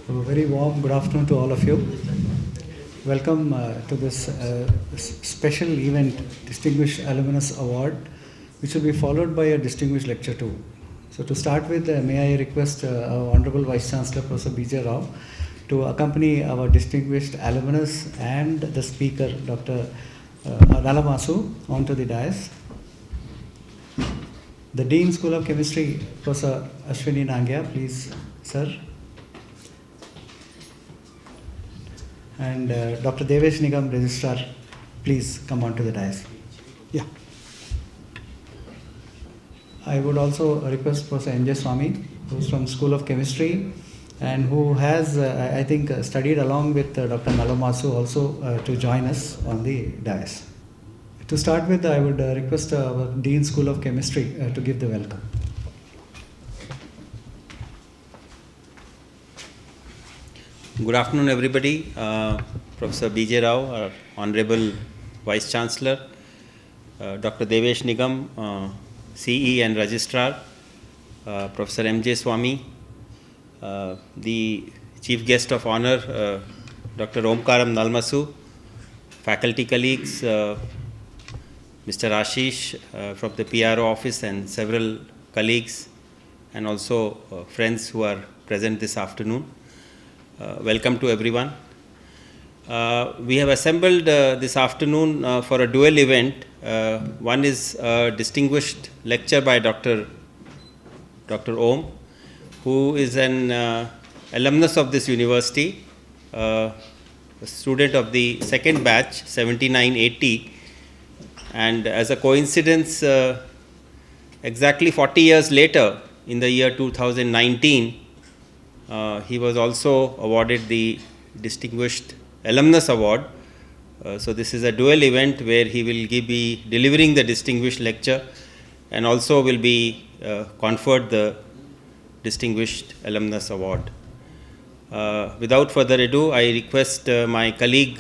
A very warm good afternoon to all of you. Welcome to this special event, Distinguished Alumnus Award, which will be followed by a distinguished lecture too. So to start with, may I request our Honorable Vice Chancellor, Professor B.J. Rao, to accompany our distinguished alumnus and the speaker, Dr. Nalamasu, onto the dais. The Dean School of Chemistry, Professor Ashwini Nangya, please, sir. And Dr. Devesh Nigam, Registrar, please come on to the dais. Yeah. I would also request Professor M.J. Swami, who is from School of Chemistry and who has, I think, studied along with Dr. Nalamasu also to join us on the dais. To start with, I would request our Dean School of Chemistry to give the welcome. Good afternoon, everybody. Professor B.J. Rao, our Honorable Vice Chancellor, Dr. Devesh Nigam, CE and Registrar, Professor M.J. Swami, the Chief Guest of Honor, Dr. Omkaram Nalamasu, faculty colleagues, Mr. Ashish from the PRO office and several colleagues and also friends who are present this afternoon. Welcome to everyone. We have assembled this afternoon for a dual event. One is a distinguished lecture by Dr. Om, who is an alumnus of this university, a student of the second batch, 7980, and as a coincidence, exactly 40 years later, in the year 2019, he was also awarded the Distinguished Alumnus Award. So this is a dual event where he will be delivering the distinguished lecture and also will be conferred the Distinguished Alumnus Award. Without further ado, I request my colleague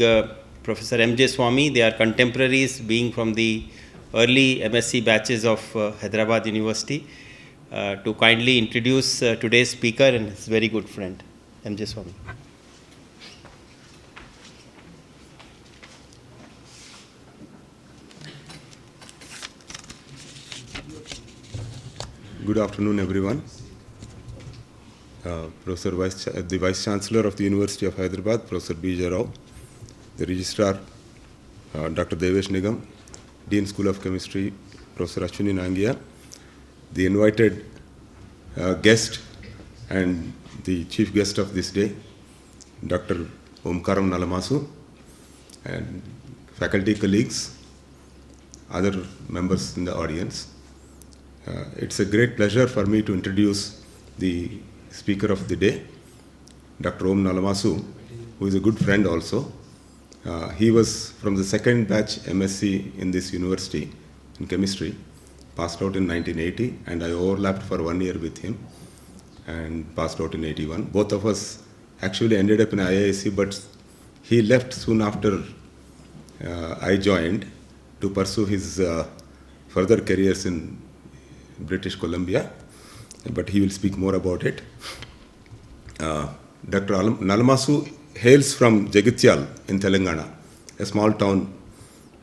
Professor M.J. Swami, they are contemporaries being from the early MSc batches of Hyderabad University, to kindly introduce today's speaker and his very good friend, M.J. Swami. Good afternoon, everyone. The Vice Chancellor of the University of Hyderabad, Professor B.J. Rao, the Registrar, Dr. Devesh Nigam, Dean School of Chemistry, Professor Ashwini Nangya, the invited guest and the chief guest of this day, Dr. Omkaram Nalamasu, and faculty colleagues, other members in the audience. It's a great pleasure for me to introduce the speaker of the day, Dr. Om Nalamasu, who is a good friend also. He was from the second batch MSc in this university in chemistry, passed out in 1980, and I overlapped for 1 year with him and passed out in 81. Both of us actually ended up in IISc, but he left soon after I joined to pursue his further careers in British Columbia, but he will speak more about it. Dr. Nalamasu hails from Jagitial in Telangana, a small town,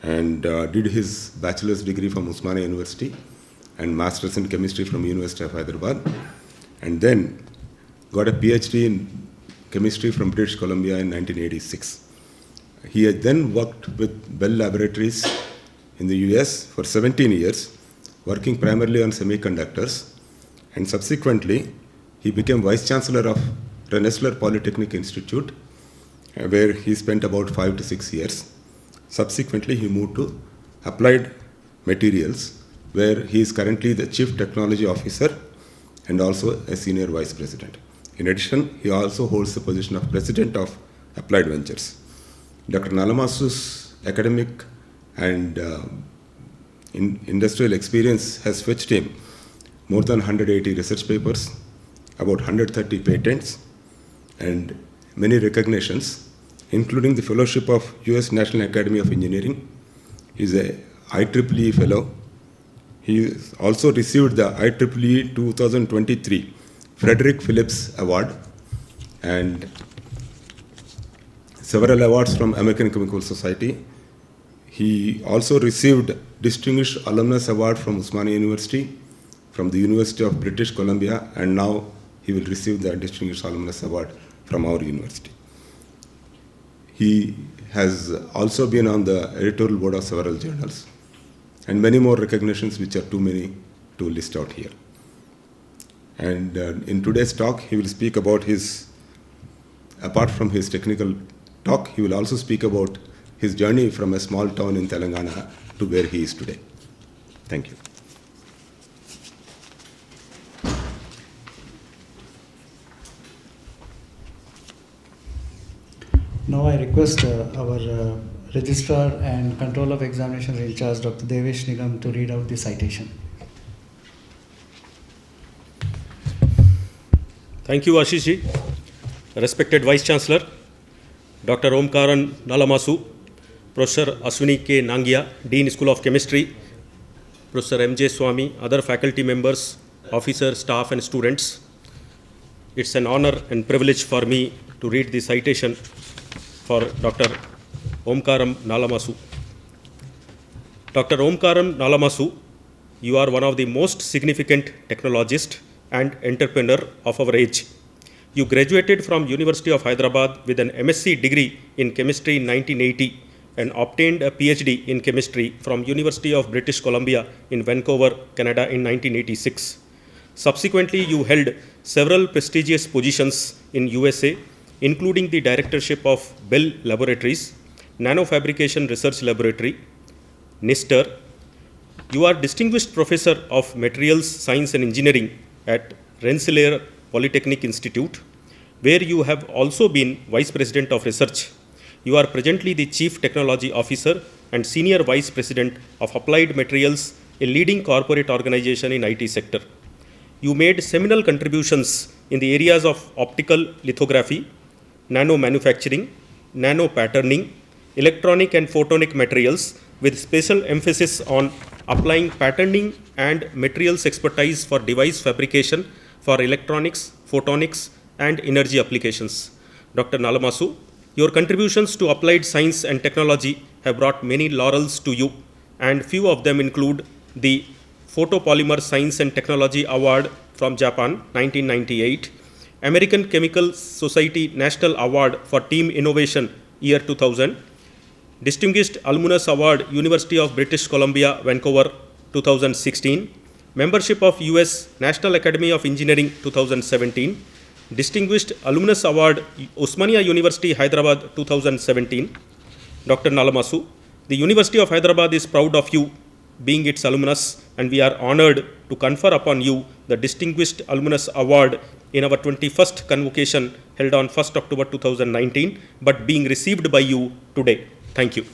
and did his bachelor's degree from Osmania University and master's in chemistry from University of Hyderabad, and then got a PhD in chemistry from British Columbia in 1986. He had then worked with Bell Laboratories in the US for 17 years, working primarily on semiconductors, and subsequently he became Vice Chancellor of Rensselaer Polytechnic Institute, where he spent about 5 to 6 years. Subsequently, he moved to Applied Materials, where he is currently the Chief Technology Officer and also a Senior Vice President. In addition, he also holds the position of President of Applied Ventures. Dr. Nalamasu's academic and industrial experience has fetched him more than 180 research papers, about 130 patents, and many recognitions, including the fellowship of US National Academy of Engineering. He is a IEEE fellow. He also received the IEEE 2023 Frederick Phillips Award and several awards from American Chemical Society. He also received Distinguished Alumnus Award from Osmania University, from the University of British Columbia, and now he will receive the Distinguished Alumnus Award from our university. He has also been on the editorial board of several journals, and many more recognitions which are too many to list out here. And in today's talk, he will speak about apart from his technical talk, he will also speak about his journey from a small town in Telangana to where he is today. Thank you. Now I request our Registrar and Control of Examinations in charge, Dr. Devesh Nigam, to read out the citation. Thank you, Ashish ji. Respected Vice Chancellor, Dr. Omkaram Nalamasu, Professor Ashwini K. Nangia, Dean School of Chemistry, Professor M.J. Swami, other faculty members, officers, staff and students. It's an honor and privilege for me to read the citation for Dr. Omkaram Nalamasu. Dr. Omkaram Nalamasu, you are one of the most significant technologists and entrepreneur of our age. You graduated from University of Hyderabad with an MSc degree in chemistry in 1980 and obtained a PhD in chemistry from University of British Columbia in Vancouver, Canada in 1986. Subsequently, you held several prestigious positions in USA, including the directorship of Bell Laboratories, Nanofabrication Research Laboratory, NISTER. You are Distinguished Professor of Materials Science and Engineering at Rensselaer Polytechnic Institute, where you have also been Vice President of Research. You are presently the Chief Technology Officer and Senior Vice President of Applied Materials, a leading corporate organization in IT sector. You made seminal contributions in the areas of optical lithography, nano manufacturing, nano patterning, electronic and photonic materials, with special emphasis on applying patterning and materials expertise for device fabrication for electronics, photonics, and energy applications. Dr. Nalamasu, your contributions to applied science and technology have brought many laurels to you, and few of them include the Photopolymer Science and Technology Award from Japan, 1998, American Chemical Society National Award for Team Innovation, year 2000, Distinguished Alumnus Award, University of British Columbia, Vancouver, 2016, Membership of US National Academy of Engineering, 2017, Distinguished Alumnus Award, Osmania University, Hyderabad, 2017. Dr. Nalamasu, the University of Hyderabad is proud of you being its alumnus, and we are honored to confer upon you the Distinguished Alumnus Award in our 21st convocation held on 1st October 2019, but being received by you today. Thank you.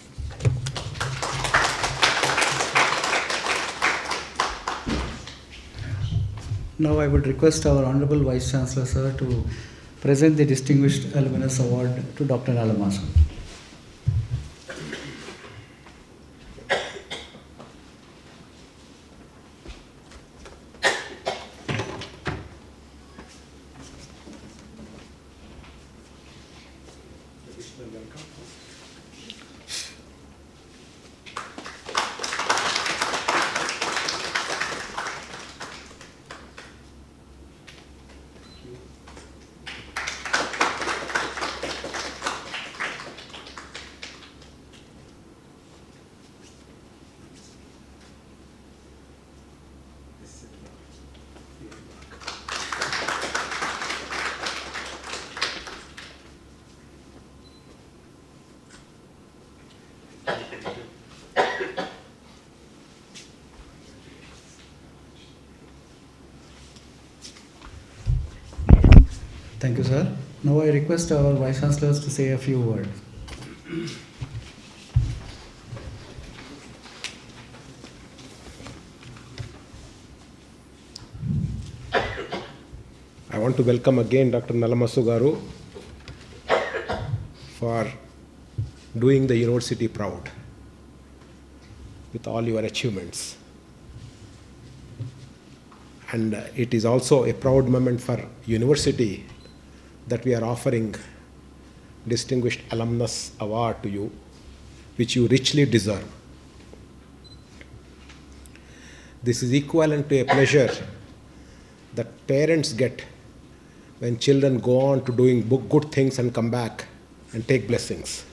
Now I would request our Honorable Vice Chancellor, sir, to present the Distinguished Alumnus Award to Dr. Nalamasu. Thank you, sir. Now I request our Vice Chancellors to say a few words. I want to welcome again Dr. Nalamasu Garu for doing the university proud with all your achievements. And it is also a proud moment for university that we are offering Distinguished Alumnus Award to you, which you richly deserve. This is equivalent to a pleasure that parents get when children go on to doing good things and come back and take blessings.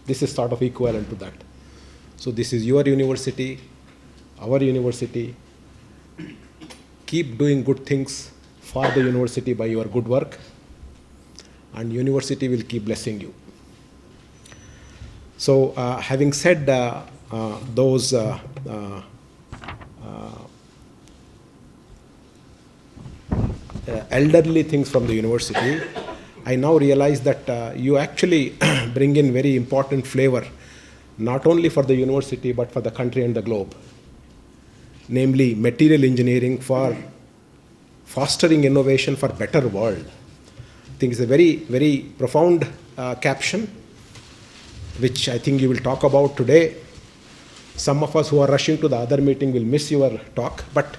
This is sort of equivalent to that. So this is your university, our university. Keep doing good things for the university by your good work, and university will keep blessing you. So having said those elderly things from the university, I now realize that you actually bring in very important flavor, not only for the university but for the country and the globe, namely material engineering for fostering innovation for better world. I think it's a very, very profound caption, which I think you will talk about today. Some of us who are rushing to the other meeting will miss your talk, but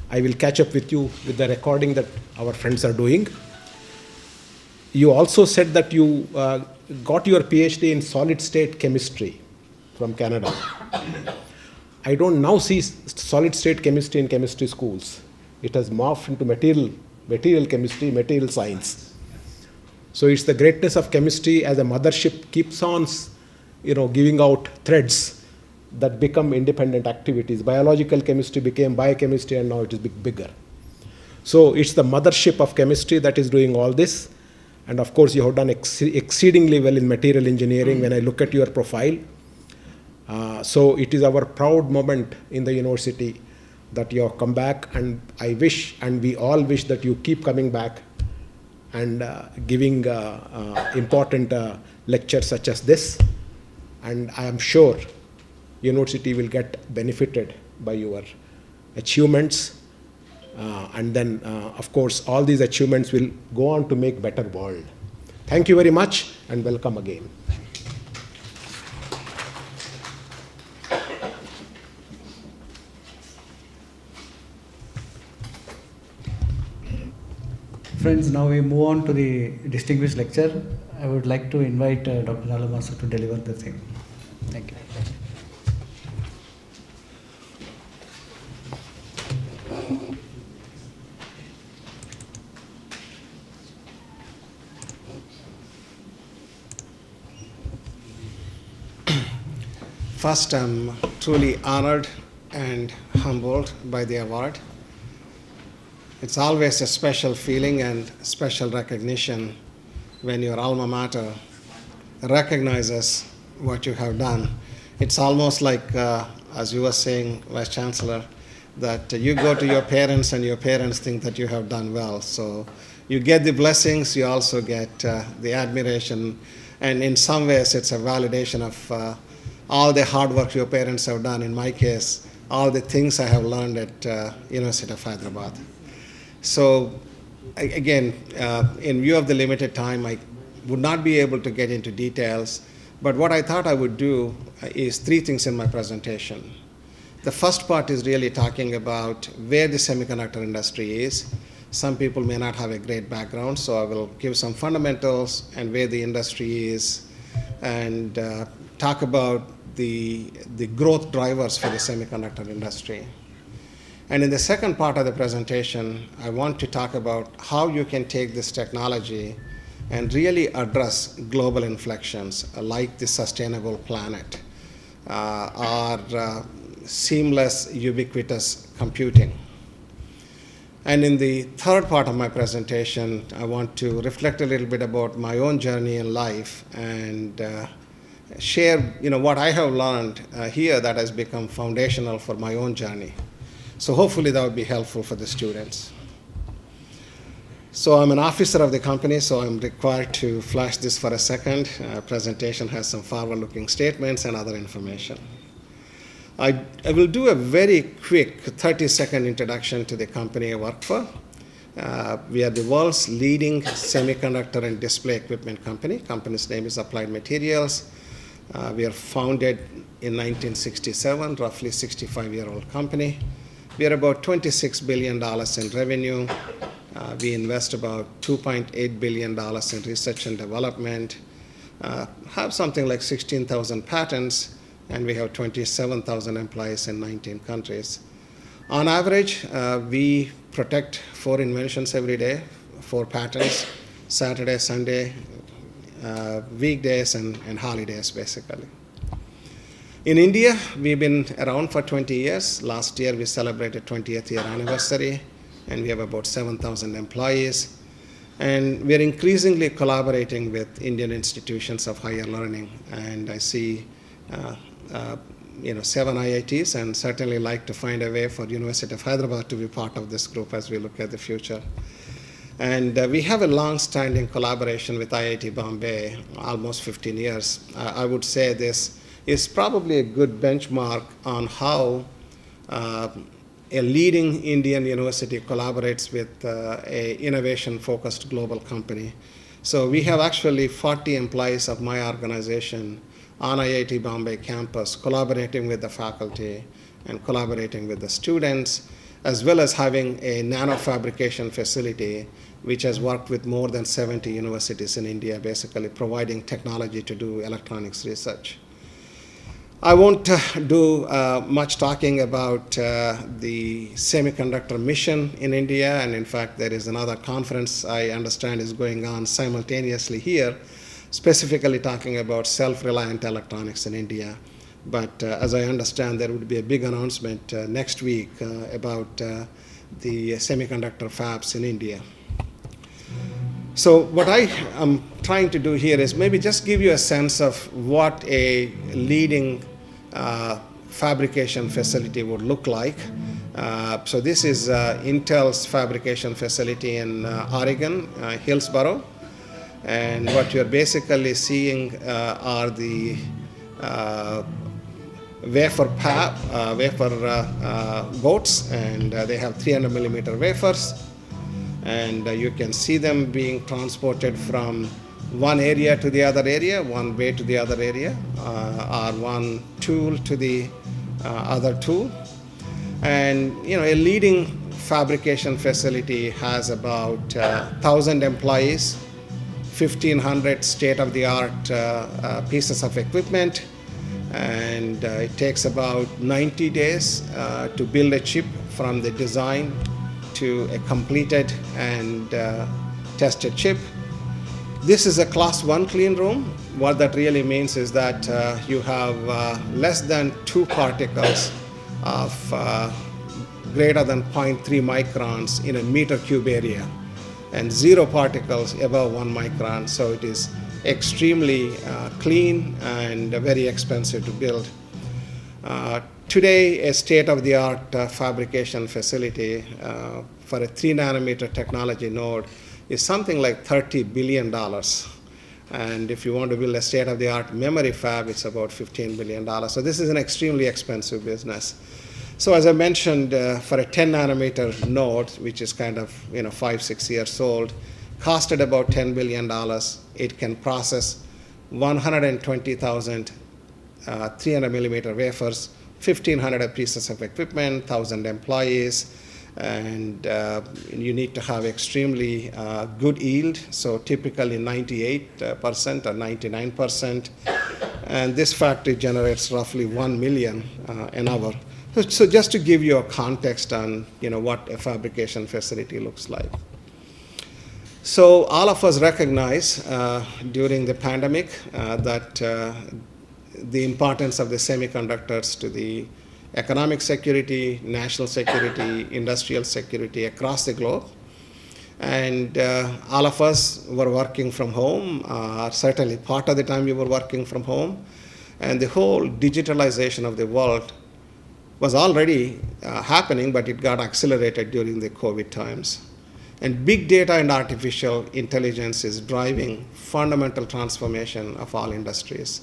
I will catch up with you with the recording that our friends are doing. You also said that you got your PhD in solid state chemistry from Canada. I don't now see solid state chemistry in chemistry schools. It has morphed into material chemistry, material science. So it's the greatness of chemistry as a mothership keeps on, giving out threads that become independent activities. Biological chemistry became biochemistry, and now it is bigger. So it's the mothership of chemistry that is doing all this. And of course, you have done exceedingly well in material engineering when I look at your profile. So it is our proud moment in the university that you have come back, and I wish, and we all wish, that you keep coming back and giving important lectures such as this. And I am sure university will get benefited by your achievements. And then, of course, all these achievements will go on to make better world. Thank you very much, and welcome again. Friends, now we move on to the distinguished lecture. I would like to invite Dr. Nalamasu to deliver the thing. Thank you. First, I'm truly honored and humbled by the award. It's always a special feeling and special recognition when your alma mater recognizes what you have done. It's almost like, as you were saying, Vice Chancellor, that you go to your parents and your parents think that you have done well. So you get the blessings, you also get the admiration, and in some ways it's a validation of all the hard work your parents have done. In my case, all the things I have learned at University of Hyderabad. So again, in view of the limited time, I would not be able to get into details, but what I thought I would do is three things in my presentation. The first part is really talking about where the semiconductor industry is. Some people may not have a great background, so I will give some fundamentals and where the industry is, and talk about the growth drivers for the semiconductor industry. And in the second part of the presentation, I want to talk about how you can take this technology and really address global inflections like the sustainable planet or seamless, ubiquitous computing. And in the third part of my presentation, I want to reflect a little bit about my own journey in life and share what I have learned here that has become foundational for my own journey. So hopefully that would be helpful for the students. So I'm an officer of the company, so I'm required to flash this for a second. Presentation has some forward-looking statements and other information. I will do a very quick 30-second introduction to the company I work for. We are the world's leading semiconductor and display equipment company. Company's name is Applied Materials. We are founded in 1967, roughly 65-year-old company. We are about $26 billion in revenue, We invest about $2.8 billion in research and development, have something like 16,000 patents, and we have 27,000 employees in 19 countries. On average, we protect 4 inventions every day, 4 patents, Saturday, Sunday, weekdays, and holidays, basically. In India, we've been around for 20 years. Last year, we celebrated 20th year anniversary, and we have about 7,000 employees. And we're increasingly collaborating with Indian institutions of higher learning. And I see 7 IITs, and certainly like to find a way for University of Hyderabad to be part of this group as we look at the future. And we have a long-standing collaboration with IIT Bombay, almost 15 years. I would say this is probably a good benchmark on how a leading Indian university collaborates with a innovation-focused global company. So we have actually 40 employees of my organization on IIT Bombay campus collaborating with the faculty and collaborating with the students, as well as having a nanofabrication facility which has worked with more than 70 universities in India, basically providing technology to do electronics research. I won't do much talking about the semiconductor mission in India, and in fact there is another conference I understand is going on simultaneously here, specifically talking about self-reliant electronics in India. But as I understand, there would be a big announcement next week about the semiconductor fabs in India. So what I am trying to do here is maybe just give you a sense of what a leading fabrication facility would look like. So this is Intel's fabrication facility in Oregon, Hillsboro. And what you're basically seeing are the wafer boats, and they have 300 millimeter wafers. And you can see them being transported from one area to the other area, one way to the other area, or one tool to the other tool. And a leading fabrication facility has about 1,000 employees, 1,500 state-of-the-art pieces of equipment, and it takes about 90 days to build a chip from the design to a completed and tested chip. This is a class 1 clean room. What that really means is that you have less than 2 particles of greater than 0.3 microns in a meter cube area, and 0 particles above 1 micron. So it is extremely clean and very expensive to build. Today, a state-of-the-art fabrication facility for a 3 nanometer technology node is something like $30 billion. And if you want to build a state-of-the-art memory fab, it's about $15 billion. So this is an extremely expensive business. So as I mentioned, for a 10 nanometer node, which is kind of 5-6 years old, costed about $10 billion. It can process 120,000 300 millimeter wafers, 1,500 pieces of equipment, 1,000 employees, and you need to have extremely good yield, so typically 98% or 99%. And this factory generates roughly 1 million an hour. So just to give you a context on what a fabrication facility looks like. So all of us recognize during the pandemic that the importance of the semiconductors to the economic security, national security, industrial security across the globe. And all of us were working from home, certainly part of the time we were working from home. And the whole digitalization of the world was already happening, but it got accelerated during the COVID times. And big data and artificial intelligence is driving fundamental transformation of all industries.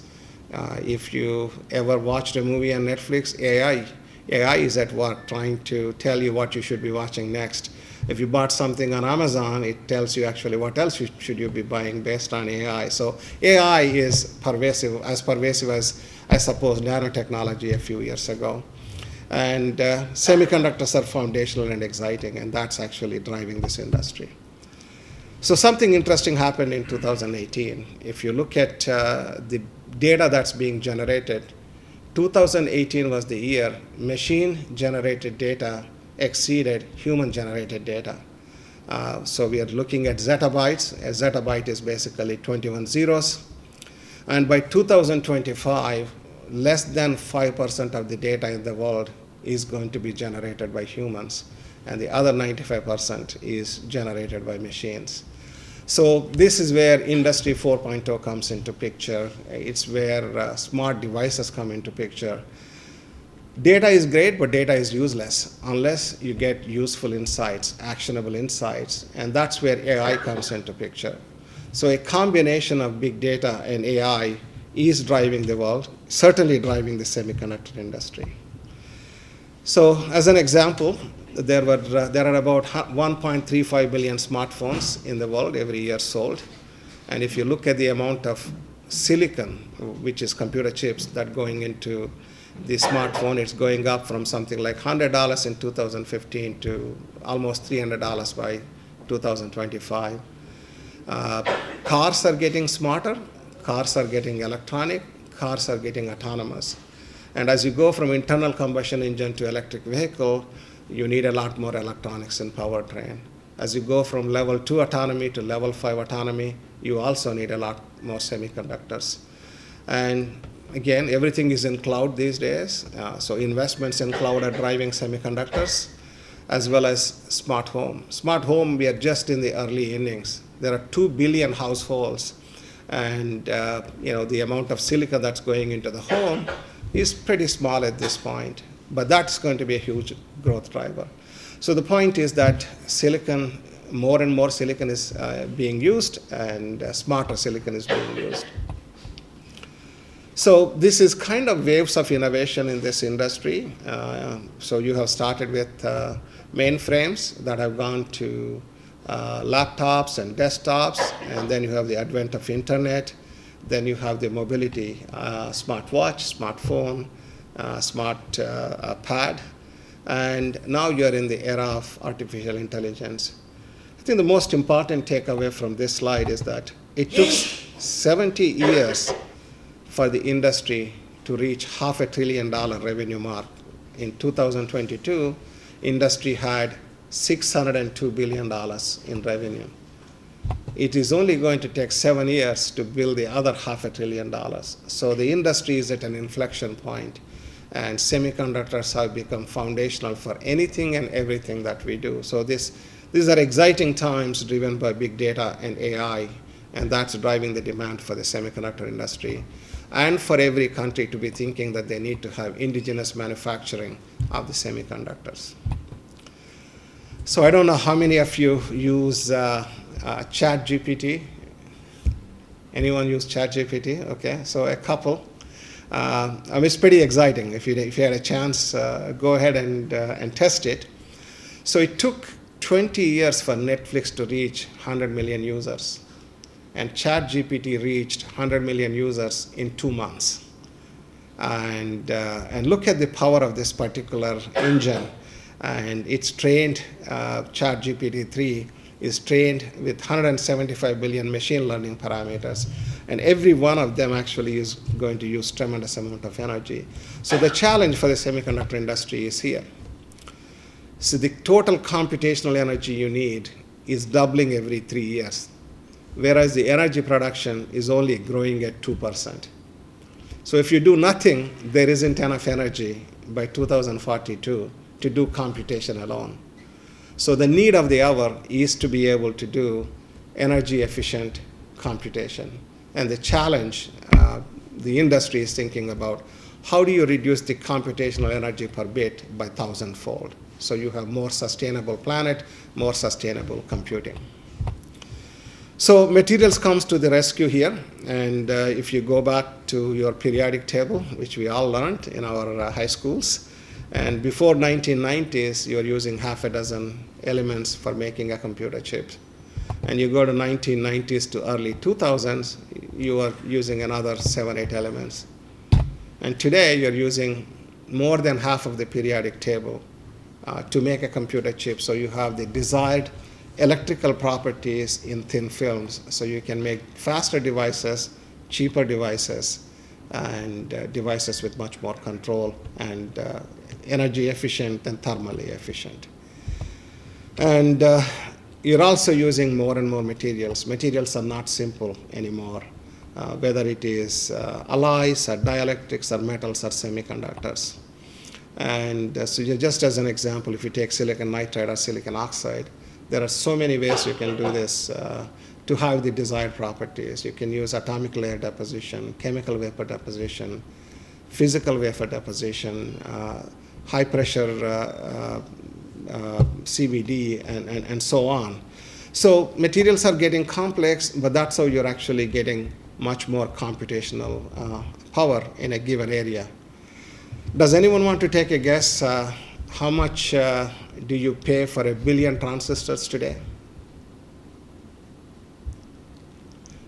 If you ever watched a movie on Netflix, AI is at work trying to tell you what you should be watching next. If you bought something on Amazon, it tells you actually what else should you be buying based on AI. So AI is pervasive as I suppose nanotechnology a few years ago. And semiconductors are foundational and exciting, and that's actually driving this industry. So something interesting happened in 2018. If you look at the data that's being generated, 2018 was the year machine-generated data exceeded human-generated data. So we are looking at zettabytes. A zettabyte is basically 21 zeros. And by 2025, less than 5% of the data in the world is going to be generated by humans, and the other 95% is generated by machines. So this is where Industry 4.0 comes into picture. It's where smart devices come into picture. Data is great, but data is useless unless you get useful insights, actionable insights, and that's where AI comes into picture. So a combination of big data and AI is driving the world, certainly driving the semiconductor industry. So as an example, there are about 1.35 billion smartphones in the world every year sold. And if you look at the amount of silicon, which is computer chips, that going into the smartphone, it's going up from something like $100 in 2015 to almost $300 by 2025. Cars are getting smarter, cars are getting electronic, cars are getting autonomous. And as you go from internal combustion engine to electric vehicle, you need a lot more electronics in powertrain. As you go from level 2 autonomy to level 5 autonomy, you also need a lot more semiconductors. And again, everything is in cloud these days. So investments in cloud are driving semiconductors, as well as smart home. Smart home, we are just in the early innings. There are 2 billion households, and the amount of silicon that's going into the home is pretty small at this point. But that's going to be a huge growth driver. So the point is that silicon, more and more silicon is being used, and smarter silicon is being used. So this is kind of waves of innovation in this industry. So you have started with mainframes that have gone to laptops and desktops, and then you have the advent of internet. Then you have the mobility, smartwatch, smartphone, smart pad, and now you're in the era of artificial intelligence. I think the most important takeaway from this slide is that it took 70 years for the industry to reach $500 billion revenue mark. In 2022, industry had $602 billion in revenue. It is only going to take 7 years to build the other $500 billion. So the industry is at an inflection point, and semiconductors have become foundational for anything and everything that we do. So these are exciting times driven by big data and AI, and that's driving the demand for the semiconductor industry, and for every country to be thinking that they need to have indigenous manufacturing of the semiconductors. So I don't know how many of you use ChatGPT. Anyone use ChatGPT? Okay, so a couple. It's pretty exciting. If you had a chance, go ahead and test it. So it took 20 years for Netflix to reach 100 million users, and ChatGPT reached 100 million users in 2 months. And look at the power of this particular engine. And it's trained, ChatGPT 3 is trained with 175 billion machine learning parameters. And every one of them actually is going to use tremendous amount of energy. So the challenge for the semiconductor industry is here. So the total computational energy you need is doubling every 3 years, whereas the energy production is only growing at 2%. So if you do nothing, there isn't enough energy by 2042 to do computation alone. So the need of the hour is to be able to do energy efficient computation. And the challenge the industry is thinking about, how do you reduce the computational energy per bit by 1,000-fold? So you have more sustainable planet, more sustainable computing. So materials comes to the rescue here. And if you go back to your periodic table, which we all learned in our high schools, and before 1990s, you're using half a dozen elements for making a computer chip. And you go to 1990s to early 2000s, you are using another 7, 8 elements. And today, you're using more than half of the periodic table to make a computer chip. So you have the desired electrical properties in thin films. So you can make faster devices, cheaper devices, and devices with much more control and energy efficient and thermally efficient. And you're also using more and more materials. Materials are not simple anymore, whether it is alloys or dielectrics or metals or semiconductors. And so just as an example, if you take silicon nitride or silicon oxide, there are so many ways you can do this to have the desired properties. You can use atomic layer deposition, chemical vapor deposition, physical wafer deposition, high pressure CVD, and so on. So materials are getting complex, but that's how you're actually getting much more computational power in a given area. Does anyone want to take a guess how much do you pay for 1 billion transistors today?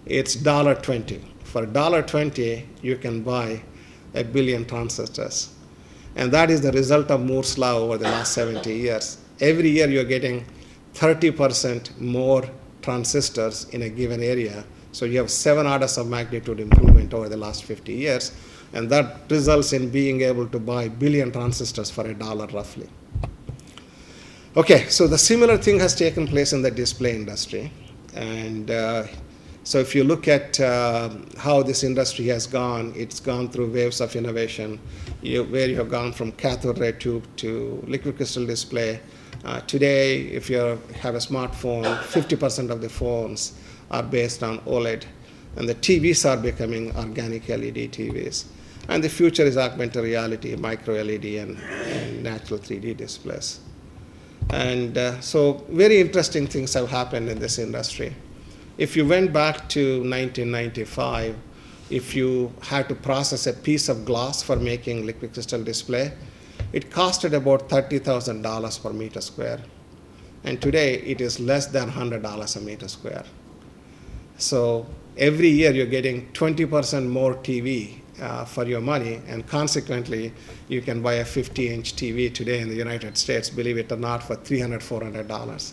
It's $1.20. For $1.20, you can buy 1 billion transistors. And that is the result of Moore's law over the last 70 years. Every year you're getting 30% more transistors in a given area. So you have 7 orders of magnitude improvement over the last 50 years. And that results in being able to buy 1 billion transistors for $1 roughly. Okay, so the similar thing has taken place in the display industry. And so if you look at how this industry has gone, it's gone through waves of innovation, where you have gone from cathode ray tube to liquid crystal display. Today, if you have a smartphone, 50% of the phones are based on OLED, and the TVs are becoming organic LED TVs. And the future is augmented reality, micro LED, and natural 3D displays. And so very interesting things have happened in this industry. If you went back to 1995, if you had to process a piece of glass for making liquid crystal display, it costed about $30,000 per meter square. And today it is less than $100 a meter square. So every year you're getting 20% more TV for your money, and consequently you can buy a 50-inch TV today in the United States, believe it or not, for $300, $400.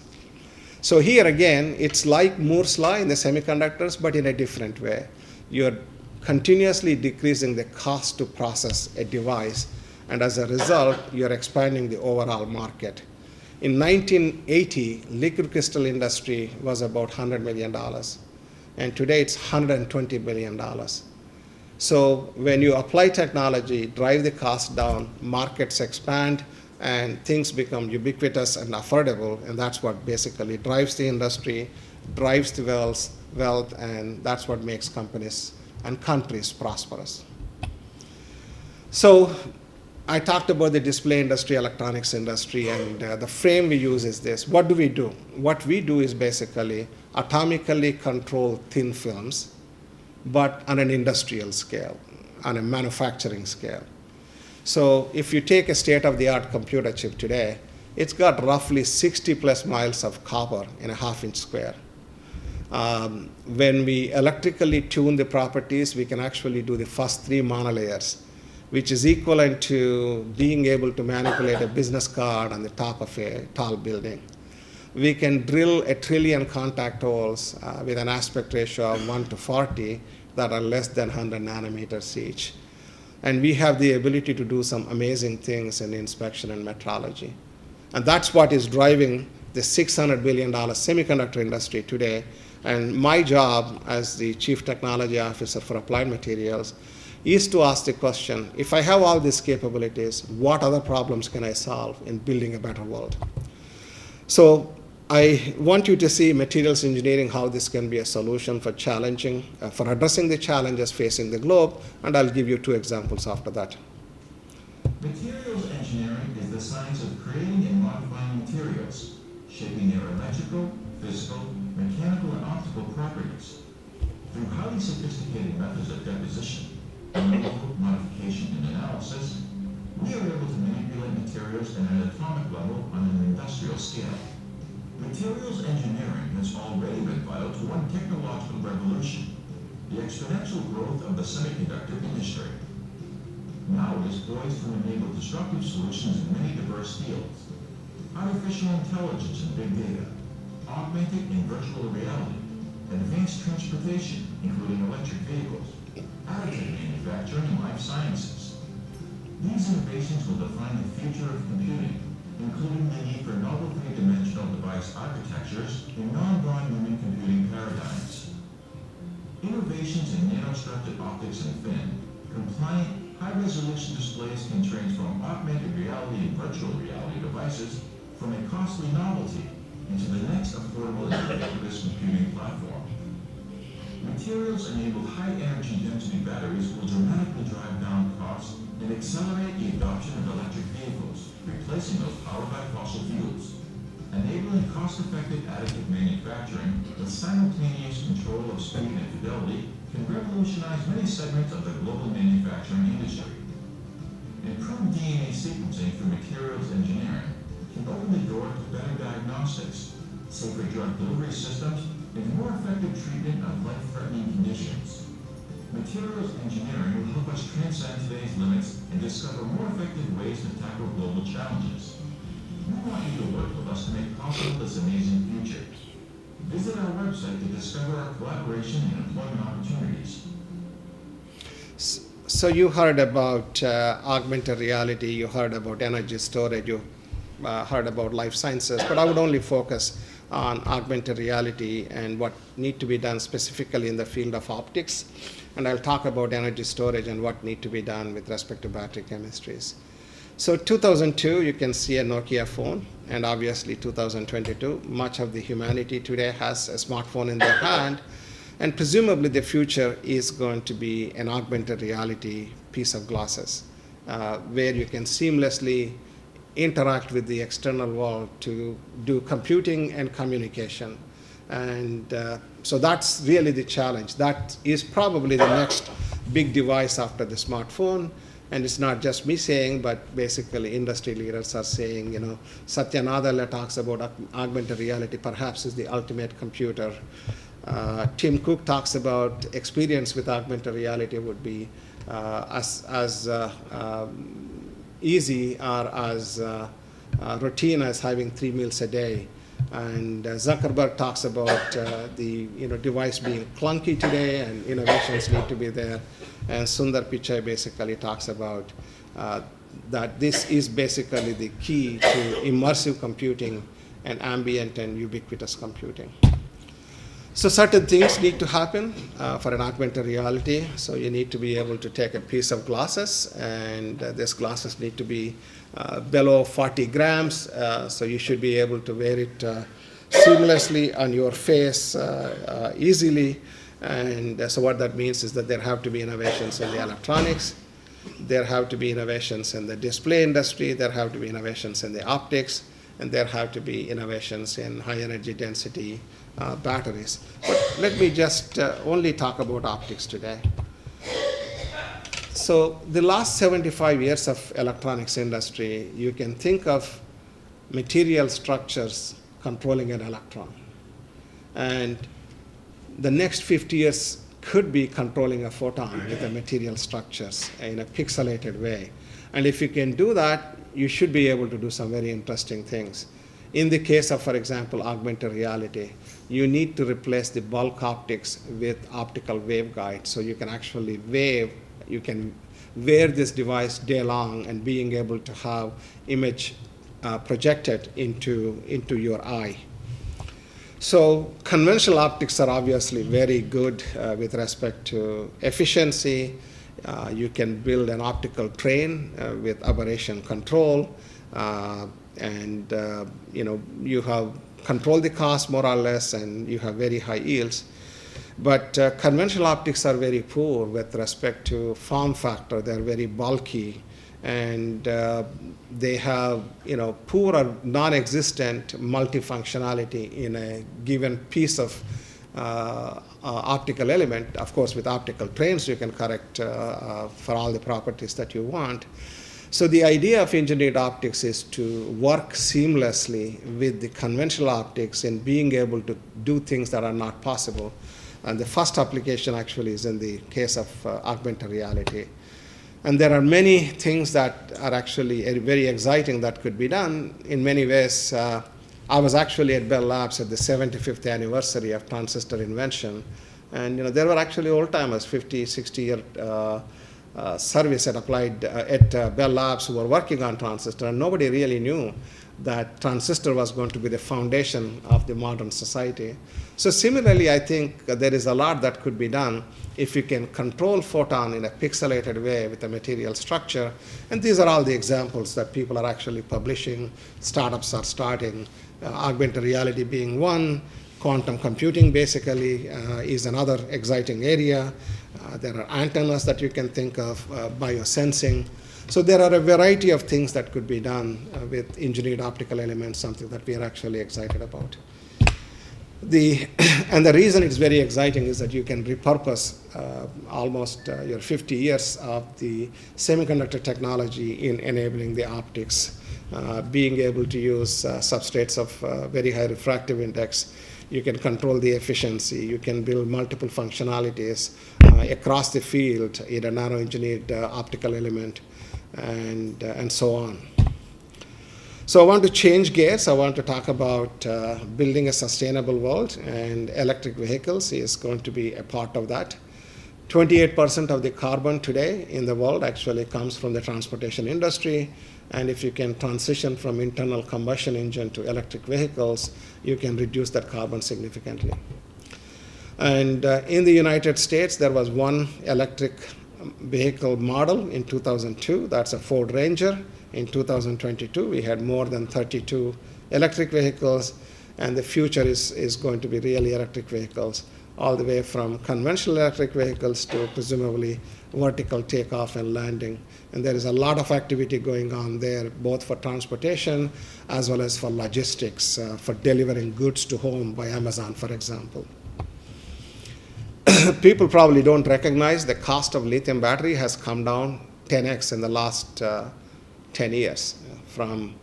So here again, it's like Moore's law in the semiconductors, but in a different way. You're continuously decreasing the cost to process a device, and as a result, you're expanding the overall market. In 1980, liquid crystal industry was about $100 million, and today it's $120 billion. So when you apply technology, drive the cost down, markets expand, and things become ubiquitous and affordable, and that's what basically drives the industry, drives the wealth, and that's what makes companies and countries prosperous. So I talked about the display industry, electronics industry, and the frame we use is this. What do we do? What we do is basically atomically control thin films, but on an industrial scale, on a manufacturing scale. So if you take a state-of-the-art computer chip today, it's got roughly 60 plus miles of copper in a half-inch square. When we electrically tune the properties, we can actually do the first 3 monolayers, which is equivalent to being able to manipulate a business card on the top of a tall building. We can drill 1 trillion contact holes with an aspect ratio of 1:40 that are less than 100 nanometers each. And we have the ability to do some amazing things in inspection and metrology. And that's what is driving the $600 billion semiconductor industry today. And my job as the Chief Technology Officer for Applied Materials is to ask the question, if I have all these capabilities, what other problems can I solve in building a better world? So I want you to see materials engineering, how this can be a solution for for addressing the challenges facing the globe, and I'll give you 2 examples after that. Materials engineering is the science of creating and modifying materials, shaping their electrical, physical, mechanical, and optical properties. Through highly sophisticated methods of deposition, removal, modification, and analysis, we are able to manipulate materials at an atomic level on an industrial scale. Materials engineering has already been vital to one technological revolution, the exponential growth of the semiconductor industry. Now it is poised to enable disruptive solutions in many diverse fields. Artificial intelligence and big data, augmented and virtual reality, advanced transportation, including electric vehicles, additive manufacturing, and life sciences. These innovations will define the future of computing, including the need for novel three-dimensional device architectures and non-volume computing paradigms. Innovations in nanostructured optics and thin, compliant, high-resolution displays can transform augmented reality and virtual reality devices from a costly novelty into the next affordable and ubiquitous computing platform. Materials-enabled high-energy density batteries will dramatically drive down costs and accelerate the adoption of electric vehicles, replacing those powered by fossil fuels. Enabling cost-effective additive manufacturing with simultaneous control of speed and fidelity can revolutionize many segments of the global manufacturing industry. Improved DNA sequencing through materials engineering can open the door to better diagnostics, safer drug delivery systems, and more effective treatment of life-threatening conditions. Materials engineering will help us transcend today's limits and discover more effective ways to tackle global challenges. We want you to work with us to make possible this amazing future. Visit our website to discover our collaboration and employment opportunities. So you heard about augmented reality, you heard about energy storage, you heard about life sciences, but I would only focus on augmented reality and what need to be done specifically in the field of optics. And I'll talk about energy storage and what need to be done with respect to battery chemistries. So 2002, you can see a Nokia phone, and obviously 2022, much of the humanity today has a smartphone in their hand, and presumably the future is going to be an augmented reality piece of glasses, where you can seamlessly interact with the external world to do computing and communication. And so that's really the challenge. That is probably the next big device after the smartphone. And it's not just me saying, but basically industry leaders are saying, you know, Satya Nadella talks about augmented reality perhaps is the ultimate computer. Tim Cook talks about experience with augmented reality would be as easy or as routine as having 3 meals a day. And Zuckerberg talks about the device being clunky today and innovations need to be there. And Sundar Pichai basically talks about that this is basically the key to immersive computing and ambient and ubiquitous computing. So certain things need to happen for an augmented reality. So you need to be able to take a piece of glasses, and these glasses need to be below 40 grams. So you should be able to wear it seamlessly on your face easily. And so what that means is that there have to be innovations in the electronics, there have to be innovations in the display industry, there have to be innovations in the optics, and there have to be innovations in high energy density batteries. But let me just only talk about optics today. So the last 75 years of electronics industry, you can think of material structures controlling an electron. And the next 50 years could be controlling a photon with the material structures in a pixelated way. And if you can do that, you should be able to do some very interesting things. In the case of, for example, augmented reality, you need to replace the bulk optics with optical waveguides. So you can actually you can wear this device day long and being able to have image projected into your eye. So conventional optics are obviously very good with respect to efficiency. You can build an optical train with aberration control, and you have controlled the cost more or less, and you have very high yields. But conventional optics are very poor with respect to form factor. They're very bulky, and they have poor or non-existent multifunctionality in a given piece of optical element. Of course, with optical trains, you can correct for all the properties that you want. So the idea of engineered optics is to work seamlessly with the conventional optics in being able to do things that are not possible. And the first application actually is in the case of augmented reality. And there are many things that are actually very exciting that could be done. In many ways, I was actually at Bell Labs at the 75th anniversary of transistor invention. And there were actually old-timers, 50, 60-year service at Bell Labs who were working on transistor, and nobody really knew that transistor was going to be the foundation of the modern society. So similarly, I think there is a lot that could be done if you can control photon in a pixelated way with a material structure. And these are all the examples that people are actually publishing, startups are starting, augmented reality being one, quantum computing basically is another exciting area. There are antennas that you can think of, biosensing. So there are a variety of things that could be done with engineered optical elements, something that we are actually excited about. And the reason it's very exciting is that you can repurpose almost your 50 years of the semiconductor technology in enabling the optics, being able to use substrates of very high refractive index. You can control the efficiency. You can build multiple functionalities across the field in a nano-engineered optical element, and so on. So I want to change gears. I want to talk about building a sustainable world, and electric vehicles is going to be a part of that. 28% of the carbon today in the world actually comes from the transportation industry. And if you can transition from internal combustion engine to electric vehicles, you can reduce that carbon significantly. And in the United States, there was one electric vehicle model in 2002. That's a Ford Ranger. In 2022, we had more than 32 electric vehicles. And the future is going to be really electric vehicles, all the way from conventional electric vehicles to presumably vertical takeoff and landing. And there is a lot of activity going on there, both for transportation as well as for logistics, for delivering goods to home by Amazon, for example. People probably don't recognize the cost of lithium battery has come down 10x in the last 10 years, from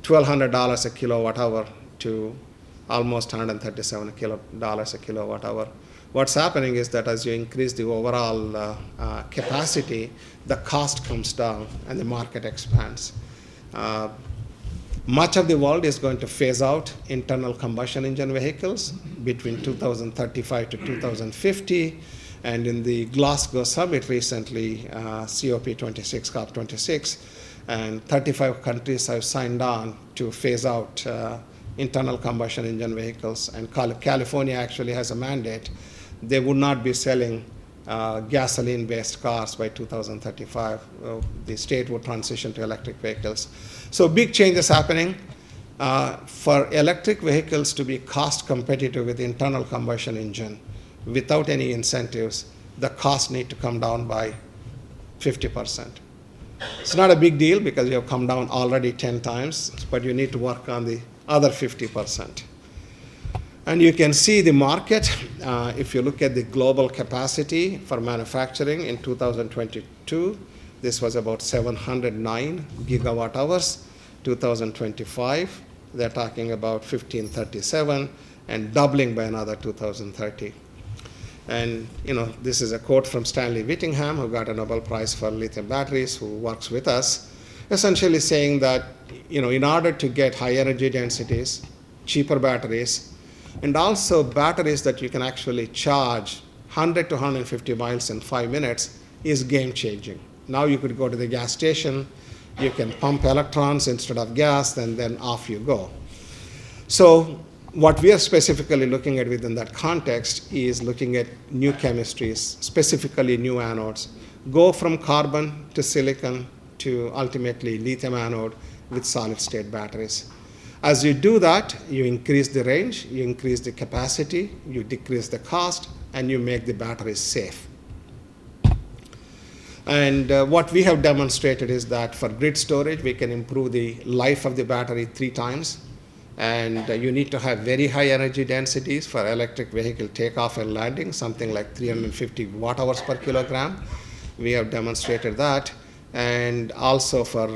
$1,200 a kilowatt hour to almost $137 a kilowatt hour. What's happening is that as you increase the overall capacity, the cost comes down and the market expands. Much of the world is going to phase out internal combustion engine vehicles between 2035 to 2050. And in the Glasgow summit recently, COP26, COP26, and 35 countries have signed on to phase out internal combustion engine vehicles. And California actually has a mandate. They would not be selling gasoline-based cars by 2035. The state would transition to electric vehicles. So big changes happening. For electric vehicles to be cost competitive with internal combustion engine, without any incentives, the costs need to come down by 50%. It's not a big deal because you have come down already 10 times, but you need to work on the other 50%. And you can see the market. If you look at the global capacity for manufacturing in 2022, this was about 709 gigawatt hours. 2025, they're talking about 1537 and doubling by another 2030. And this is a quote from Stanley Whittingham, who got a Nobel Prize for lithium batteries, who works with us, essentially saying that in order to get high energy densities, cheaper batteries, and also batteries that you can actually charge 100 to 150 miles in 5 minutes is game changing. Now you could go to the gas station, you can pump electrons instead of gas, and then off you go. So what we are specifically looking at within that context is looking at new chemistries, specifically new anodes. Go from carbon to silicon to ultimately lithium anode with solid state batteries. As you do that, you increase the range, you increase the capacity, you decrease the cost, and you make the batteries safe. And what we have demonstrated is that for grid storage, we can improve the life of the battery 3 times. And you need to have very high energy densities for electric vehicle takeoff and landing, something like 350 watt hours per kilogram. We have demonstrated that. And also for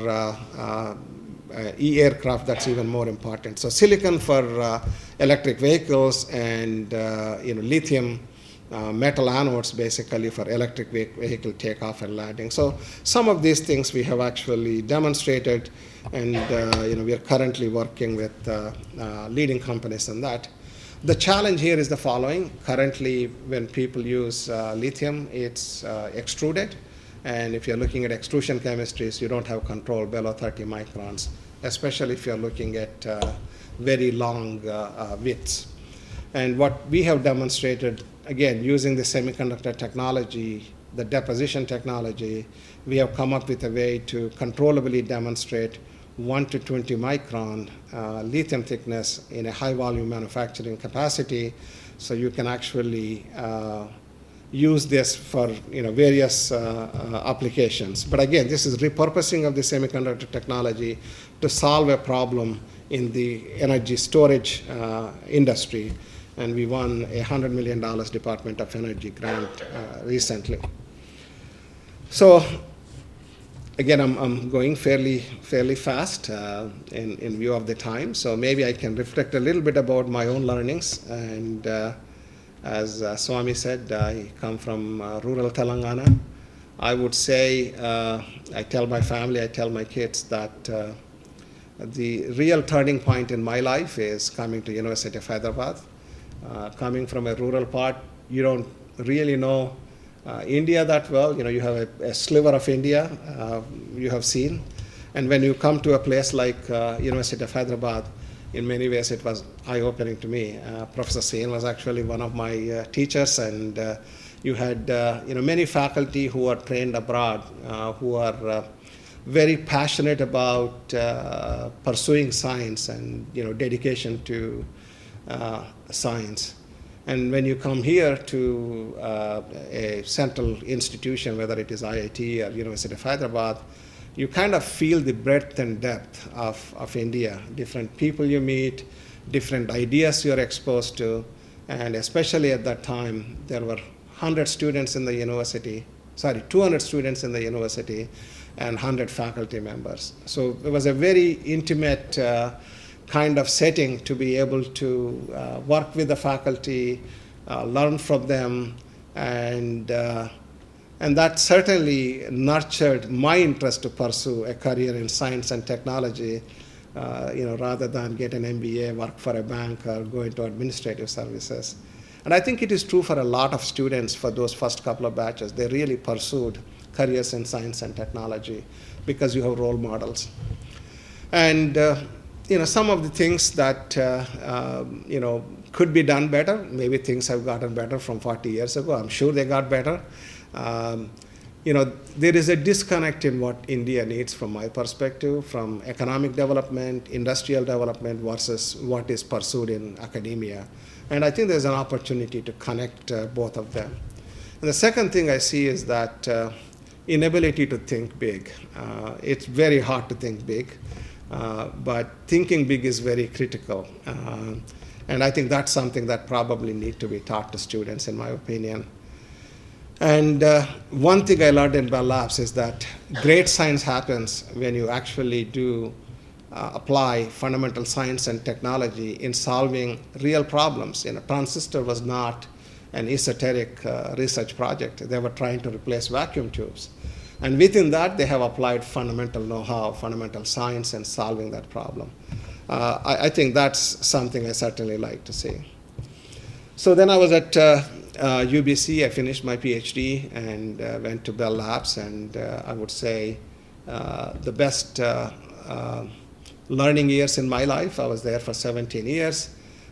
e-aircraft, that's even more important. So silicon for electric vehicles and lithium metal anodes basically for electric vehicle takeoff and landing. So some of these things we have actually demonstrated, and we are currently working with leading companies on that. The challenge here is the following. Currently, when people use lithium, it's extruded. And if you're looking at extrusion chemistries, you don't have control below 30 microns, especially if you're looking at very long widths. And what we have demonstrated, again, using the semiconductor technology, the deposition technology, we have come up with a way to controllably demonstrate 1 to 20 micron lithium thickness in a high volume manufacturing capacity. So you can actually use this for various applications. But again, this is repurposing of the semiconductor technology to solve a problem in the energy storage industry. And we won a $100 million Department of Energy grant recently. So again, I'm going fairly fast in view of the time. So maybe I can reflect a little bit about my own learnings. And as Swami said, I come from rural Telangana. I would say, I tell my family, I tell my kids that the real turning point in my life is coming to University of Hyderabad. Coming from a rural part, you don't really know India that well. You have a sliver of India you have seen. And when you come to a place like University of Hyderabad, in many ways it was eye-opening to me. Professor Sen was actually one of my teachers, and you had many faculty who are trained abroad, who are very passionate about pursuing science and dedication to science. And when you come here to a central institution, whether it is IIT or University of Hyderabad, you kind of feel the breadth and depth of India, different people you meet, different ideas you're exposed to, and especially at that time, there were 200 students in the university and 100 faculty members. So it was a very intimate kind of setting to be able to work with the faculty, learn from them, and that certainly nurtured my interest to pursue a career in science and technology, rather than get an MBA, work for a bank, or go into administrative services. And I think it is true for a lot of students for those first couple of batches. They really pursued careers in science and technology because you have role models. And some of the things that could be done better, maybe things have gotten better from 40 years ago. I'm sure they got better. There is a disconnect in what India needs from my perspective, from economic development, industrial development versus what is pursued in academia. And I think there's an opportunity to connect both of them. And the second thing I see is that inability to think big. It's very hard to think big, but thinking big is very critical. And I think that's something that probably need to be taught to students, in my opinion. And one thing I learned in Bell Labs is that great science happens when you actually do apply fundamental science and technology in solving real problems. Transistor was not an esoteric research project. They were trying to replace vacuum tubes. And within that, they have applied fundamental know-how, fundamental science in solving that problem. I think that's something I certainly like to see. So then I was at UBC. I finished my PhD and went to Bell Labs. And I would say the best learning years in my life. I was there for 17 years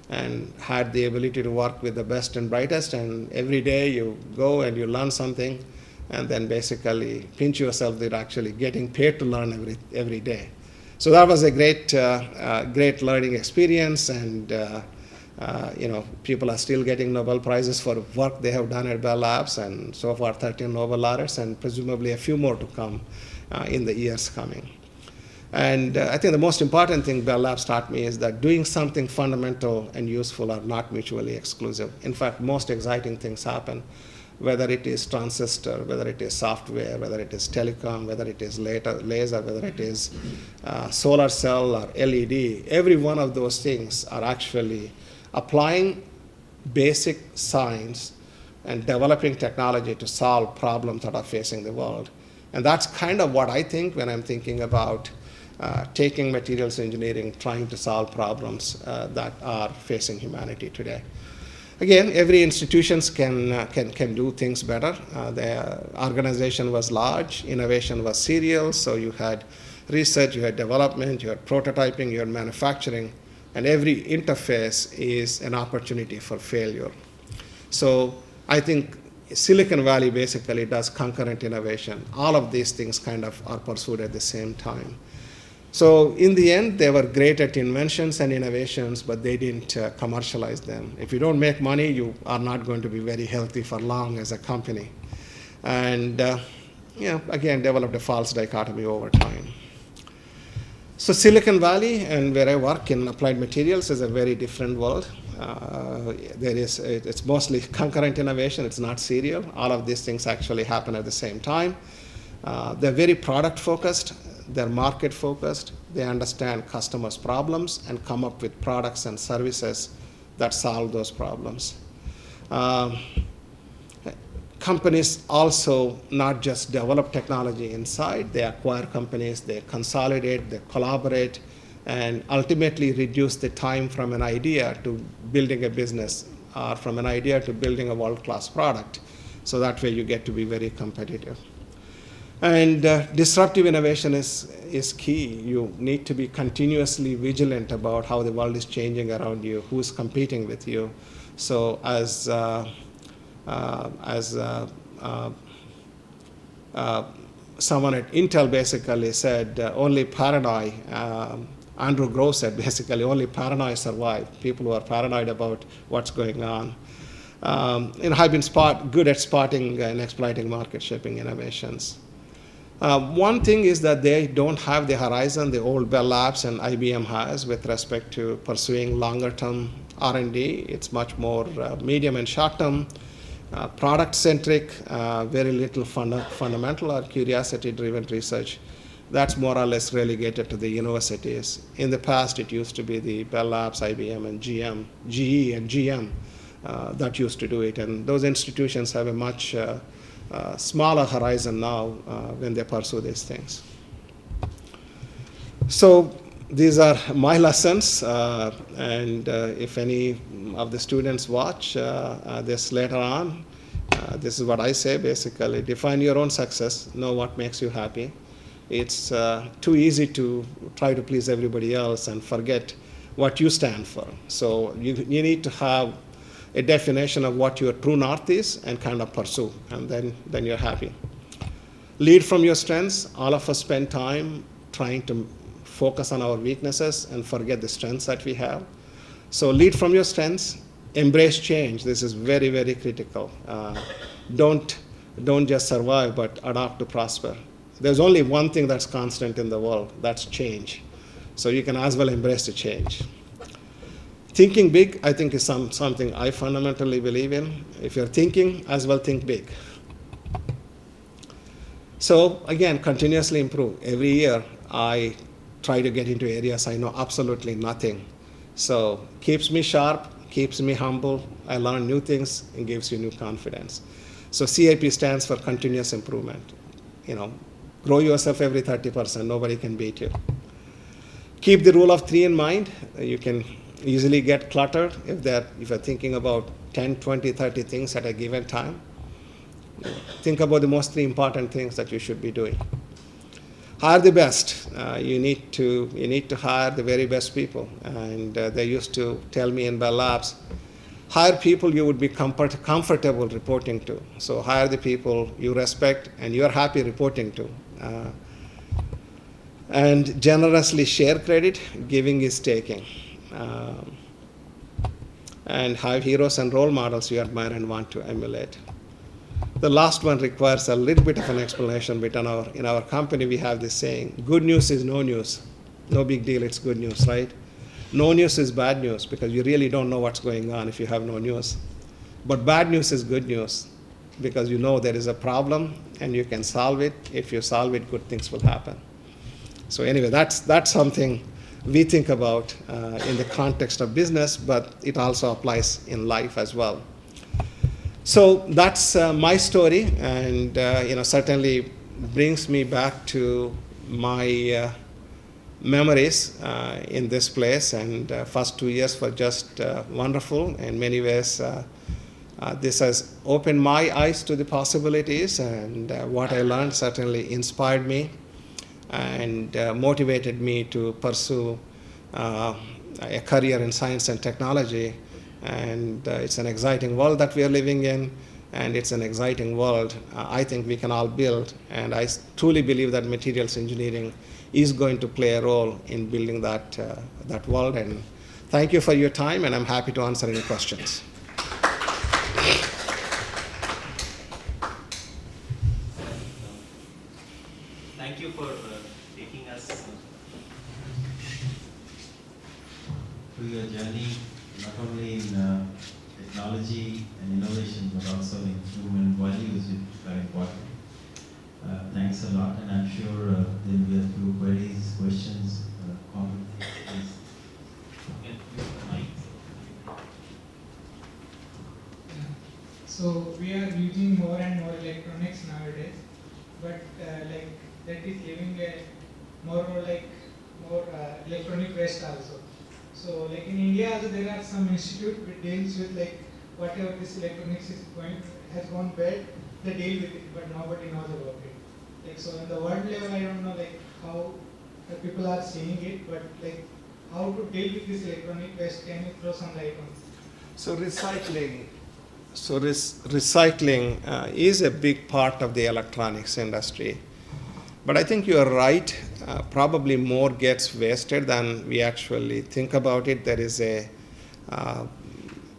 and had the ability to work with the best and brightest. And every day you go and you learn something, and then basically pinch yourself that actually getting paid to learn every day. So that was a great learning experience, and people are still getting Nobel Prizes for work they have done at Bell Labs, and so far 13 Nobel laureates, and presumably a few more to come in the years coming. And I think the most important thing Bell Labs taught me is that doing something fundamental and useful are not mutually exclusive. In fact, most exciting things happen, whether it is transistor, whether it is software, whether it is telecom, whether it is laser, whether it is solar cell or LED. Every one of those things are actually applying basic science and developing technology to solve problems that are facing the world. And that's kind of what I think when I'm thinking about taking materials engineering, trying to solve problems that are facing humanity today. Again, every institution can do things better. The organization was large, innovation was serial, so you had research, you had development, you had prototyping, you had manufacturing, and every interface is an opportunity for failure. So I think Silicon Valley basically does concurrent innovation. All of these things kind of are pursued at the same time. So in the end, they were great at inventions and innovations, but they didn't commercialize them. If you don't make money, you are not going to be very healthy for long as a company. And again, developed a false dichotomy over time. So Silicon Valley and where I work in applied materials is a very different world. It's mostly concurrent innovation. It's not serial. All of these things actually happen at the same time. They're very product focused. They're market focused. They understand customers' problems and come up with products and services that solve those problems. Companies also not just develop technology inside, they acquire companies, they consolidate, they collaborate, and ultimately reduce the time from an idea to building a business, or from an idea to building a world-class product. So that way you get to be very competitive. And disruptive innovation is key. You need to be continuously vigilant about how the world is changing around you, who's competing with you. So as someone at Intel basically said, only paranoid, Andrew Grove said basically, only paranoid survive, people who are paranoid about what's going on. I've been good at spotting and exploiting market shaping innovations. One thing is that they don't have the horizon the old Bell Labs and IBM has with respect to pursuing longer term R&D. It's much more medium and short term, product centric, very little fundamental or curiosity driven research. That's more or less relegated to the universities. In the past, it used to be the Bell Labs, IBM, and GE and GM that used to do it. And those institutions have a much smaller horizon now when they pursue these things. So these are my lessons, and if any of the students watch this later on, this is what I say basically: define your own success, know what makes you happy. It's too easy to try to please everybody else and forget what you stand for. So you need to have a definition of what your true north is and kind of pursue, and then you're happy. Lead from your strengths. All of us spend time trying to focus on our weaknesses and forget the strengths that we have. So lead from your strengths, embrace change. This is very, very critical. Don't just survive, but adapt to prosper. There's only one thing that's constant in the world, that's change. So you can as well embrace the change. Thinking big, I think, is something I fundamentally believe in. If you're thinking, as well think big. So again, continuously improve. Every year, I try to get into areas I know absolutely nothing. So keeps me sharp, keeps me humble. I learn new things and gives you new confidence. So CIP stands for continuous improvement. Grow yourself every 30%. Nobody can beat you. Keep the rule of 3 in mind. You can easily get cluttered if you're thinking about 10, 20, 30 things at a given time. Think about the most 3 important things that you should be doing. Hire the best. You need to hire the very best people. And they used to tell me in Bell Labs, hire people you would be comfortable reporting to. So hire the people you respect and you're happy reporting to. And generously share credit. Giving is taking. And have heroes and role models you admire and want to emulate. The last one requires a little bit of an explanation, but in our company we have this saying, good news is no news. No big deal, it's good news, right? No news is bad news because you really don't know what's going on if you have no news. But bad news is good news because you know there is a problem and you can solve it. If you solve it, good things will happen. So anyway, that's something we think about in the context of business, but it also applies in life as well. So that's my story, and certainly brings me back to my memories in this place. And first 2 years were just wonderful in many ways. This has opened my eyes to the possibilities, and what I learned certainly inspired me and motivated me to pursue a career in science and technology. And it's an exciting world that we are living in, and it's an exciting world I think we can all build. And I truly believe that materials engineering is going to play a role in building that world. And thank you for your time, and I'm happy to answer any questions. Thank you for taking us through your journey, not only in technology and innovation, but also in human values, which are important. Thanks a lot, and I'm sure there will be a few queries, questions, comments. Please. Okay, use the mic. So we are using more and more electronics nowadays, but that is leaving a more electronic waste also. So in India also there are some institute which deals with whatever this electronics has gone bad, they deal with it, but nobody knows about it. So in the world level, I don't know how the people are seeing it, but how to deal with this electronic waste. Can you throw some light on it? So recycling. So recycling is a big part of the electronics industry. But I think you are right. Probably more gets wasted than we actually think about it. There is a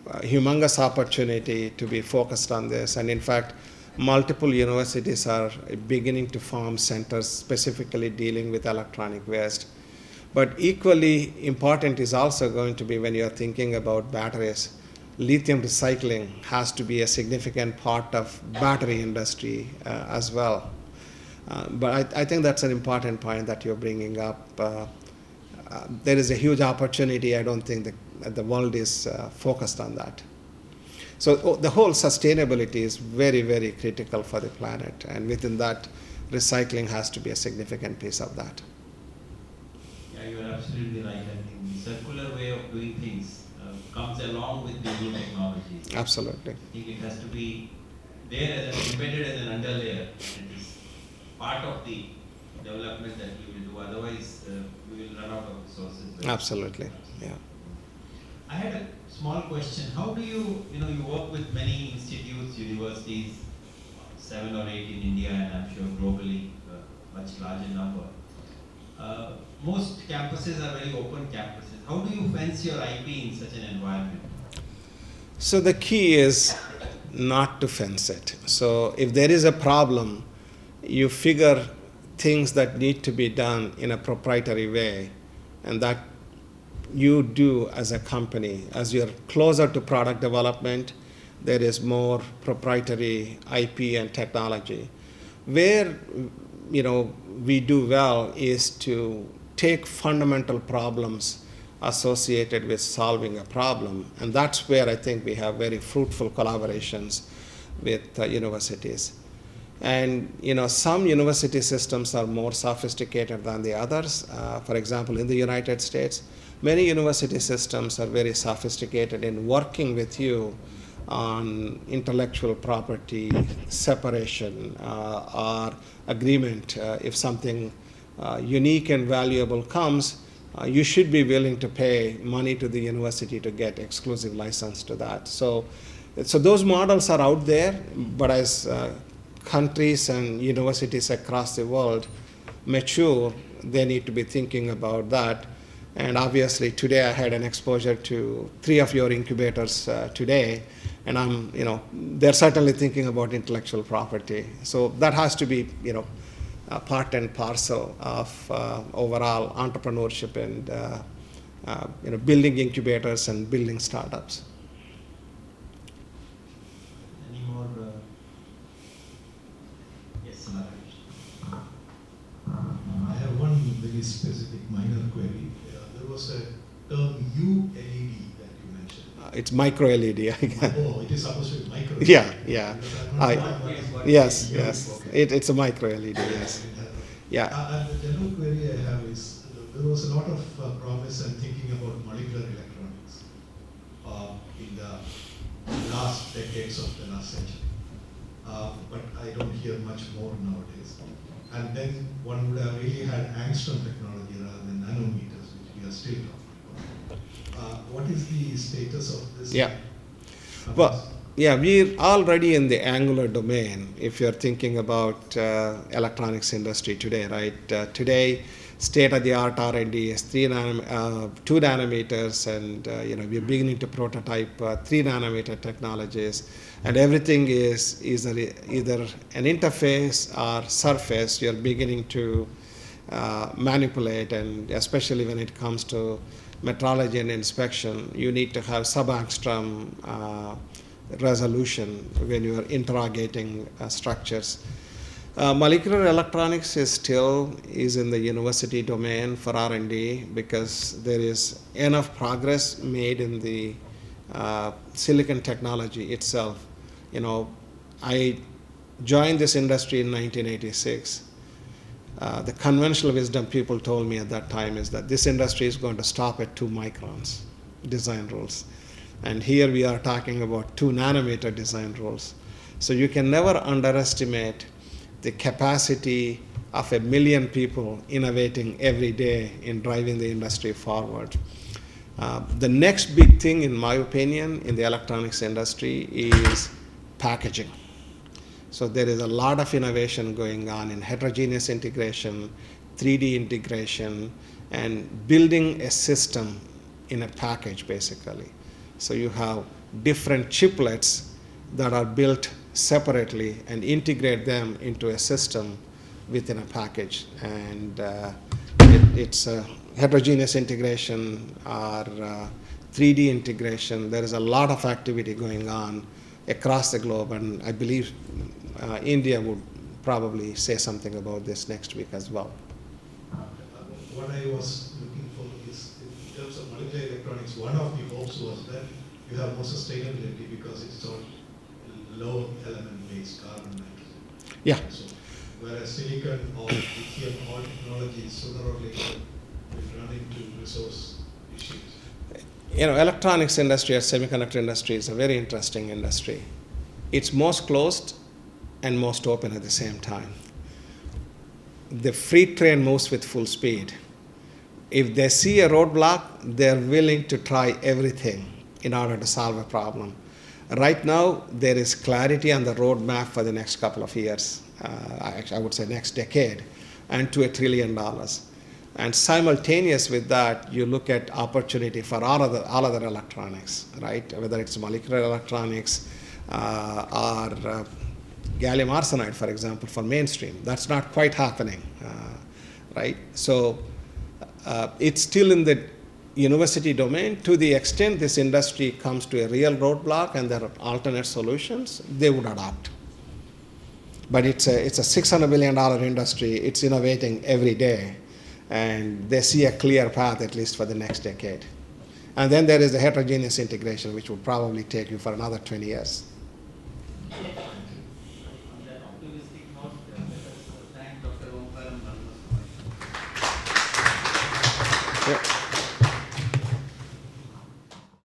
humongous opportunity to be focused on this. And in fact, multiple universities are beginning to form centers specifically dealing with electronic waste. But equally important is also going to be, when you're thinking about batteries, lithium recycling has to be a significant part of battery industry as well. But I think that's an important point that you're bringing up. There is a huge opportunity. I don't think the world is focused on that. So the whole sustainability is very, very critical for the planet, and within that, recycling has to be a significant piece of that. Yeah, you are absolutely right. I think the circular way of doing things comes along with the new technologies. Absolutely. I think it has to be there as embedded as an underlayer. It is part of the development that you will do. Otherwise, we will run out of resources. Absolutely. Yeah. I had a small question. How do you work with many institutes, universities, 7 or 8 in India, and I'm sure globally, much larger number. Most campuses are very open campuses. How do you fence your IP in such an environment? So the key is not to fence it. So if there is a problem, you figure things that need to be done in a proprietary way, and that you do as a company. As you're closer to product development, there is more proprietary IP and technology. Where we do well is to take fundamental problems associated with solving a problem, and that's where I think we have very fruitful collaborations with universities. And some university systems are more sophisticated than the others. For example, in the United States, many university systems are very sophisticated in working with you on intellectual property separation or agreement. If something unique and valuable comes, you should be willing to pay money to the university to get exclusive license to that. So those models are out there, but as countries and universities across the world mature, they need to be thinking about that. And obviously today I had an exposure to 3 of your incubators today, and they're certainly thinking about intellectual property. So that has to be part and parcel of overall entrepreneurship and building incubators and building startups. Any more? Yes, Nalamasu. I have one very specific minor query. There was a term ULED that you mentioned. It's micro LED. Oh, it is supposed to be micro. Yeah, yeah. Yes, Yeah, yes. okay. It's a micro LED, yes. Yeah. And the general query I have is, there was a lot of promise and thinking about molecular electronics in the last decades of the last century. But I don't hear much more nowadays. And then one would have really had angstrom technology rather than nanometers, which we are still talking about. What is the status of this? Yeah. Well, yeah, we're already in the angular domain if you're thinking about electronics industry today, right? Today, state-of-the-art R&D is 2 nanometers, and we're beginning to prototype 3 nanometer technologies, and everything is either an interface or surface you're beginning to manipulate, and especially when it comes to metrology and inspection, you need to have sub-angstrom resolution when you are interrogating structures. Molecular electronics is still in the university domain for R&D because there is enough progress made in the silicon technology itself. I joined this industry in 1986. The conventional wisdom people told me at that time is that this industry is going to stop at 2 microns design rules. And here we are talking about 2 nanometer design rules. So you can never underestimate the capacity of 1 million people innovating every day in driving the industry forward. The next big thing, in my opinion, in the electronics industry is packaging. So there is a lot of innovation going on in heterogeneous integration, 3D integration, and building a system in a package, basically. So you have different chiplets that are built separately and integrate them into a system within a package. And it's a heterogeneous integration or 3D integration. There is a lot of activity going on across the globe, and I believe India would probably say something about this next week as well. What I was looking for is, in terms of molecular electronics, one of the hopes was that you have more sustainability because it's all low element based, carbon, nitrogen. Yeah. So, whereas silicon or lithium or technology sooner or later will run into resource issues. Electronics industry or semiconductor industry is a very interesting industry. It's most closed and most open at the same time. The freight train moves with full speed. If they see a roadblock, they're willing to try everything in order to solve a problem. Right now, there is clarity on the roadmap for the next couple of years, I would say next decade, and to $1 trillion. And simultaneous with that, you look at opportunity for all other electronics, right? Whether it's molecular electronics or gallium arsenide, for example, for mainstream. That's not quite happening, right? So it's still in the university domain. To the extent this industry comes to a real roadblock and there are alternate solutions, they would adopt. But it's a $600 billion industry. It's innovating every day, and they see a clear path at least for the next decade. And then there is the heterogeneous integration, which would probably take you for another 20 years. On that optimistic note, let us thank Dr. Omkaram. Yeah.